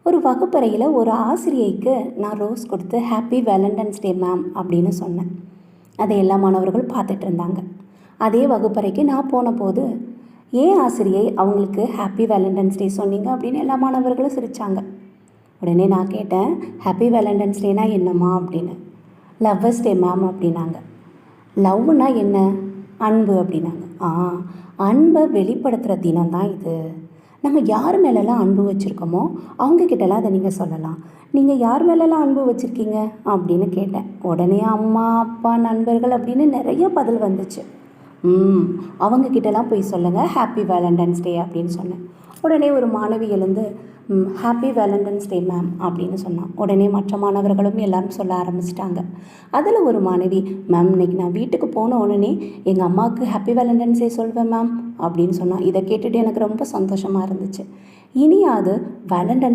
ஒரு வகுப்பறையில் ஒரு ஆசிரியைக்கு நான் ரோஸ் கொடுத்து ஹாப்பி வேலண்டைன்ஸ் டே மேம் அப்படின்னு சொன்னேன். அதை எல்லா மாணவர்களும் பார்த்துட்டு இருந்தாங்க. அதே வகுப்பறைக்கு நான் போன போது, ஏன் ஆசிரியை அவங்களுக்கு ஹாப்பி வேலண்டைன்ஸ் டே சொன்னீங்க அப்படின்னு எல்லா மாணவர்களும் சிரித்தாங்க. உடனே நான் கேட்டேன், ஹாப்பி வேலண்டைன்ஸ் டேனா என்னம்மா அப்படின்னு. லவ்வர்ஸ் டே மேம் அப்படின்னாங்க. லவ்னா என்ன? அன்பு அப்படின்னாங்க. அன்பை வெளிப்படுத்துகிற தினம் தான் இது. நம்ம யார் மேலெல்லாம் அன்பு வச்சுருக்கோமோ அவங்கக்கிட்டலாம் அதை நீங்கள் சொல்லலாம். நீங்கள் யார் மேலெல்லாம் அன்பு வச்சுருக்கீங்க அப்படின்னு கேட்டேன். உடனே அம்மா, அப்பா, நண்பர்கள் அப்படின்னு நிறைய பதில் வந்துச்சு. அவங்கக்கிட்டலாம் போய் சொல்லுங்கள் ஹாப்பி வேலண்டைன்ஸ் டே அப்படின்னு சொன்னேன். உடனே ஒரு மாணவி எழுந்து ஹாப்பி வேலண்டைன்ஸ் டே மேம் அப்படின்னு சொன்னான். உடனே மற்ற மாணவர்களும் எல்லாரும் சொல்ல ஆரம்பிச்சிட்டாங்க. அதில் ஒரு மாணவி, மேம் இன்னைக்கு நான் வீட்டுக்கு போன உடனே எங்கள் அம்மாவுக்கு ஹாப்பி வேலண்டைன்ஸ் டே சொல்வேன் மேம் அப்படின்னு சொன்னான். இதை கேட்டுட்டு எனக்கு ரொம்ப சந்தோஷமாக இருந்துச்சு. இனியாவது வேலண்டைன்ஸ்